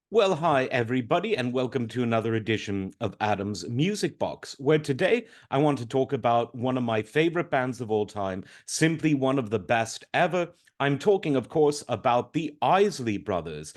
Well, hi, everybody, and welcome to another edition of Adam's Music Box, where today I want to talk about one of my favorite bands of all time, simply one of the best ever. I'm talking, of course, about the Isley Brothers.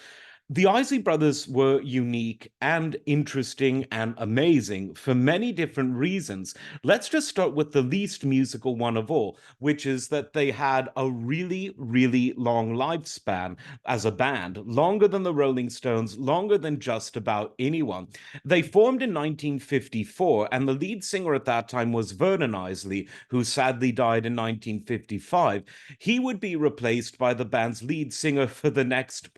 The Isley Brothers were unique and interesting and amazing for many different reasons. Let's just start with the least musical one of all, which is that they had a really, really long lifespan as a band, longer than the Rolling Stones, longer than just about anyone. They formed in 1954, and the lead singer at that time was Vernon Isley, who sadly died in 1955. He would be replaced by the band's lead singer for the next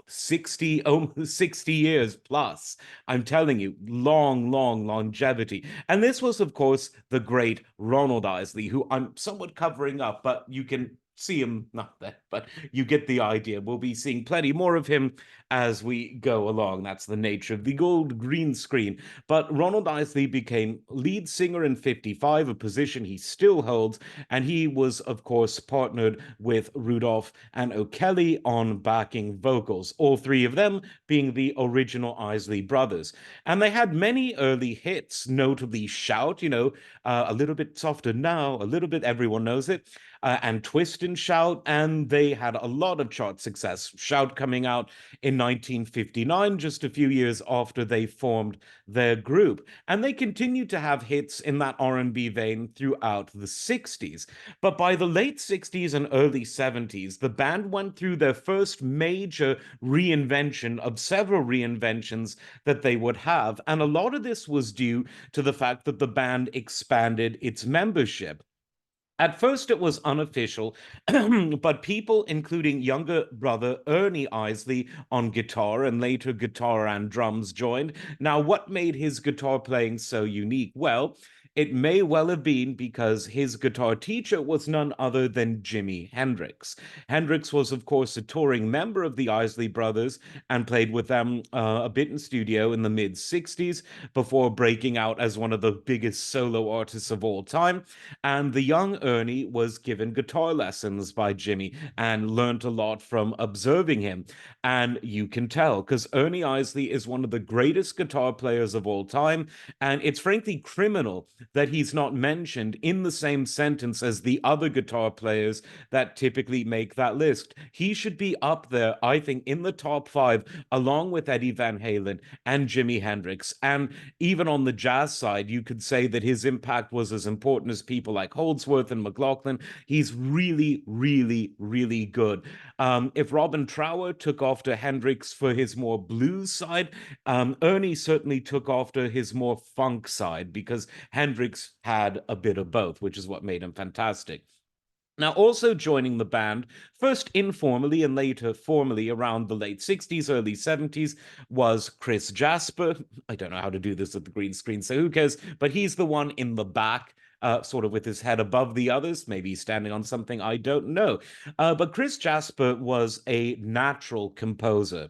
60, almost 60 years plus. I'm telling you, long, long longevity. And this was, of course, the great Ronald Isley, who I'm somewhat covering up, but you can see him not there, but you get the idea. We'll be seeing plenty more of him as we go along. That's the nature of the old green screen. But Ronald Isley became lead singer in 55, a position he still holds, and he was, of course, partnered with Rudolph and O'Kelly on backing vocals, all three of them being the original Isley brothers. And they had many early hits, notably Shout, a little bit softer now, a little bit, everyone knows it, and Twist and Shout, and they had a lot of chart success. Shout coming out in 1959, just a few years after they formed their group. And they continued to have hits in that R&B vein throughout the 60s. But by the late 60s and early 70s, the band went through their first major reinvention of several reinventions that they would have. And a lot of this was due to the fact that the band expanded its membership. At first, it was unofficial, but people, including younger brother Ernie Isley on guitar and later guitar and drums, joined. Now, what made his guitar playing so unique? Well, it may well have been because his guitar teacher was none other than Jimi Hendrix. Hendrix was, of course, a touring member of the Isley Brothers and played with them a bit in studio in the mid 60s before breaking out as one of the biggest solo artists of all time. And the young Ernie was given guitar lessons by Jimmy and learned a lot from observing him. And you can tell because Ernie Isley is one of the greatest guitar players of all time. And it's frankly criminal that he's not mentioned in the same sentence as the other guitar players that typically make that list. He should be up there, I think, in the top five, along with Eddie Van Halen and Jimi Hendrix. And even on the jazz side, you could say that his impact was as important as people like Holdsworth and McLaughlin. He's really, really, really good. If Robin Trower took after Hendrix for his more blues side, Ernie certainly took after his more funk side because Hendrix had a bit of both, which is what made him fantastic. Now, also joining the band, first informally and later formally around the late 60s, early 70s, was Chris Jasper. I don't know how to do this with the green screen, so who cares? But he's the one in the back. Sort of with his head above the others, maybe standing on something, I don't know. But Chris Jasper was a natural composer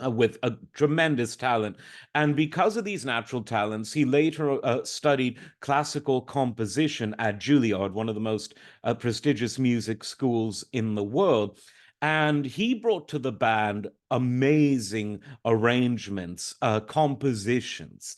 with a tremendous talent. And because of these natural talents, he later studied classical composition at Juilliard, one of the most prestigious music schools in the world. And he brought to the band amazing arrangements, compositions,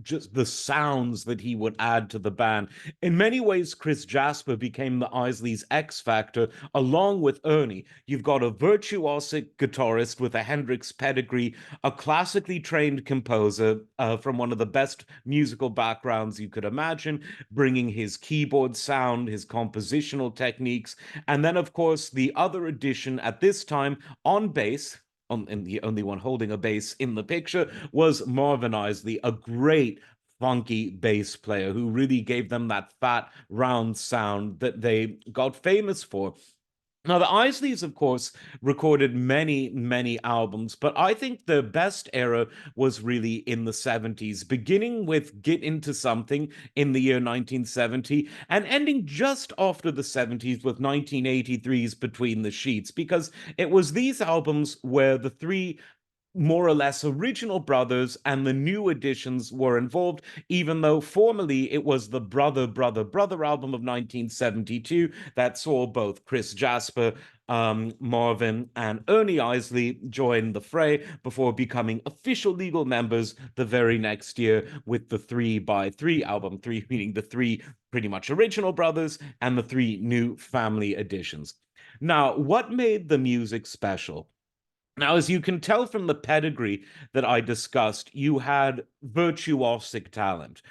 just the sounds that he would add to the band. In many ways, Chris Jasper became the Isley's X Factor, along with Ernie. You've got a virtuosic guitarist with a Hendrix pedigree, a classically trained composer from one of the best musical backgrounds you could imagine, bringing his keyboard sound, his compositional techniques, and then, of course, the other addition at this time on bass, and the only one holding a bass in the picture, was Marvin Isley, a great funky bass player who really gave them that fat, round sound that they got famous for. Now, the Isleys, of course, recorded many, many albums, but I think the best era was really in the 70s, beginning with Get Into Something in the year 1970 and ending just after the 70s with 1983's Between the Sheets, because it was these albums where the three more or less original brothers, and the new additions were involved, even though formerly it was the Brother album of 1972 that saw both Chris Jasper, Marvin, and Ernie Isley join the fray before becoming official legal members the very next year with the 3 by 3 album, three meaning the three pretty much original brothers and the three new family additions. Now, what made the music special? Now, as you can tell from the pedigree that I discussed, you had virtuosic talent.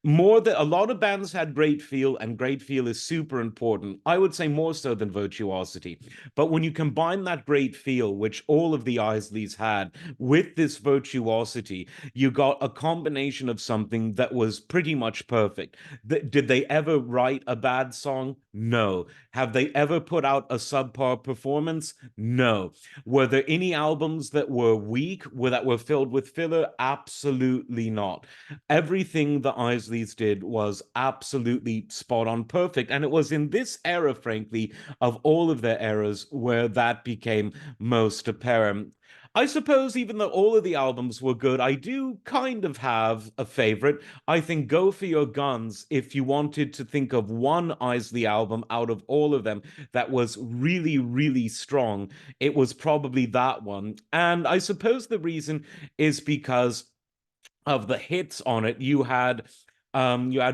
More than a lot of bands had great feel, and great feel is super important. I would say more so than virtuosity. But when you combine that great feel, which all of the Isleys had, with this virtuosity, you got a combination of something that was pretty much perfect. Did they ever write a bad song? No. Have they ever put out a subpar performance? No. Were there any albums that were weak, that were filled with filler? Absolutely not. Everything the Isleys did was absolutely spot on perfect. And it was in this era, frankly, of all of their eras, where that became most apparent. I suppose even though all of the albums were good, I do kind of have a favorite. I think Go For Your Guns, if you wanted to think of one Isley album out of all of them that was really, really strong, it was probably that one. And I suppose the reason is because of the hits on it. You had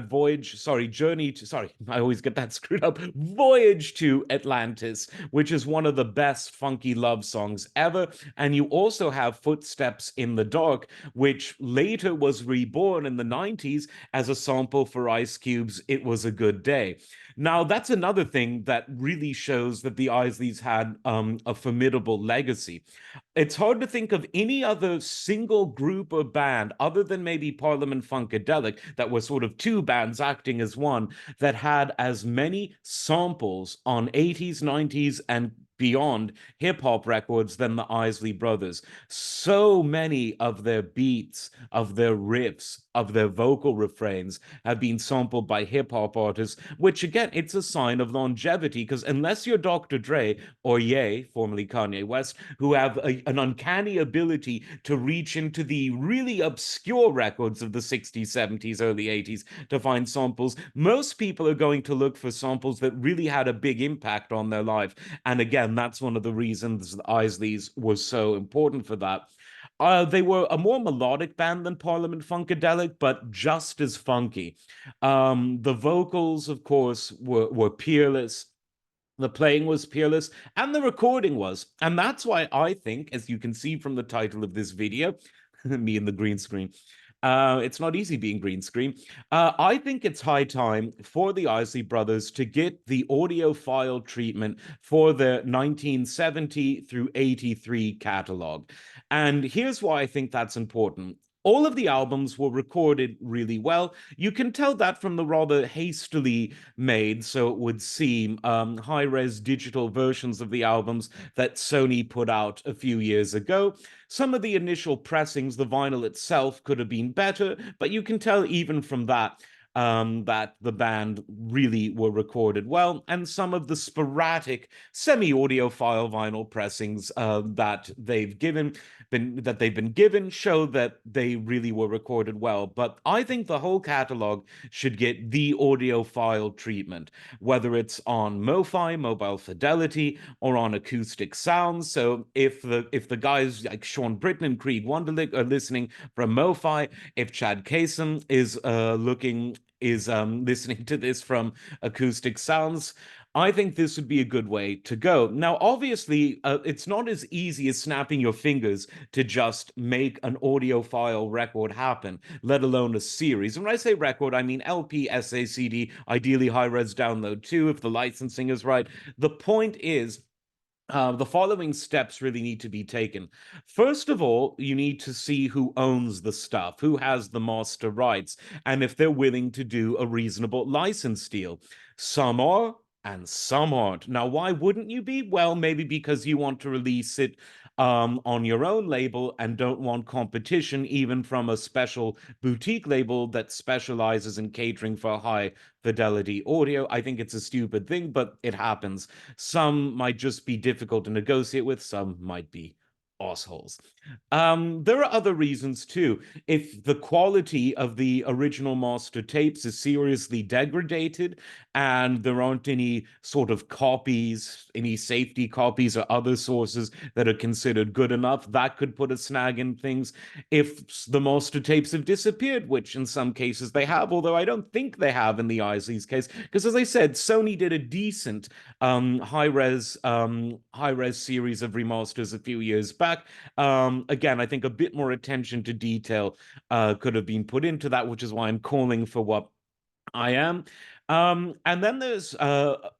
Voyage, sorry, Journey to, sorry, I always get that screwed up. Voyage to Atlantis, which is one of the best funky love songs ever. And you also have Footsteps in the Dark, which later was reborn in the 90s as a sample for Ice Cube's It Was a Good Day. Now, that's another thing that really shows that the Isleys had a formidable legacy. It's hard to think of any other single group or band other than maybe Parliament Funkadelic that were sort of two bands acting as one that had as many samples on 80s, 90s, and beyond hip hop records than the Isley Brothers. So many of their beats, of their riffs, of their vocal refrains have been sampled by hip hop artists, which again, it's a sign of longevity because unless you're Dr. Dre or Ye, formerly Kanye West, who have an uncanny ability to reach into the really obscure records of the 60s, 70s, early 80s to find samples, most people are going to look for samples that really had a big impact on their life. And again, that's one of the reasons the Isleys was so important for that. They were a more melodic band than Parliament Funkadelic, but just as funky. The vocals, of course, were peerless. The playing was peerless, and the recording was. And that's why I think, as you can see from the title of this video, me and the green screen, it's not easy being green screen. I think it's high time for the Isley Brothers to get the audiophile treatment for their 1970 through 83 catalog. And here's why I think that's important. All of the albums were recorded really well. You can tell that from the rather hastily made, so it would seem, high res digital versions of the albums that Sony put out a few years ago. Some of the initial pressings, the vinyl itself, could have been better, but you can tell even from that. That the band really were recorded well, and some of the sporadic semi-audiophile vinyl pressings that they've been given show that they really were recorded well. But I think the whole catalog should get the audiophile treatment, whether it's on MoFi, Mobile Fidelity, or on acoustic sounds. So if the guys like Sean Britton and Krieg Wunderlich are listening from MoFi, if Chad Kaysen is listening to this from acoustic sounds, I think this would be a good way to go. Now, obviously, it's not as easy as snapping your fingers to just make an audiophile record happen, let alone a series. And when I say record, I mean LP, SACD, ideally high res download too, if the licensing is right. The point is, the following steps really need to be taken. First of all, you need to see who owns the stuff, who has the master rights, and if they're willing to do a reasonable license deal. Some are, and some aren't. Now, why wouldn't you be? Well, maybe because you want to release it on your own label and don't want competition, even from a special boutique label that specializes in catering for high fidelity audio. I think it's a stupid thing, but it happens. Some might just be difficult to negotiate with, some might be assholes. There are other reasons too. If the quality of the original master tapes is seriously degraded and there aren't any sort of copies, any safety copies or other sources that are considered good enough, that could put a snag in things. If the master tapes have disappeared, which in some cases they have, although I don't think they have in the Isley's case, because as I said, Sony did a decent high res series of remasters a few years back. Again, I think a bit more attention to detail could have been put into that, which is why I'm calling for what I am. And then there's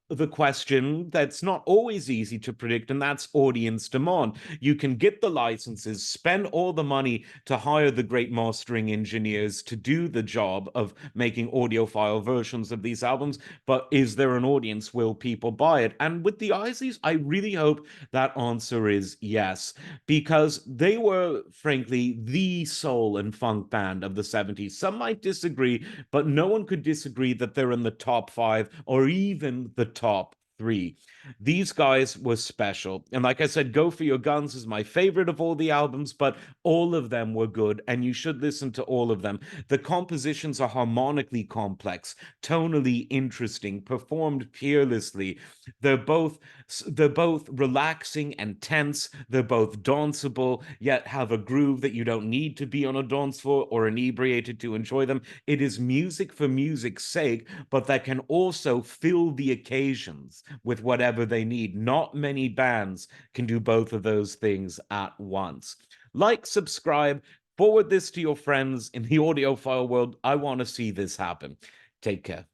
the question that's not always easy to predict, and that's audience demand. You can get the licenses, spend all the money to hire the great mastering engineers to do the job of making audiophile versions of these albums, but is there an audience? Will people buy it? And with the Isleys, I really hope that answer is yes, because they were, frankly, the soul and funk band of the 70s. Some might disagree, but no one could disagree that they're in the top five or even the top three. These guys were special. And like I said, Go For Your Guns is my favorite of all the albums, but all of them were good, and you should listen to all of them. The compositions are harmonically complex, tonally interesting, performed peerlessly. They're both they're both relaxing and tense. They're both danceable, yet have a groove that you don't need to be on a dance floor or inebriated to enjoy them. It is music for music's sake, but that can also fill the occasions with whatever they need. Not many bands can do both of those things at once. Like, subscribe, forward this to your friends in the audiophile world. I want to see this happen. Take care.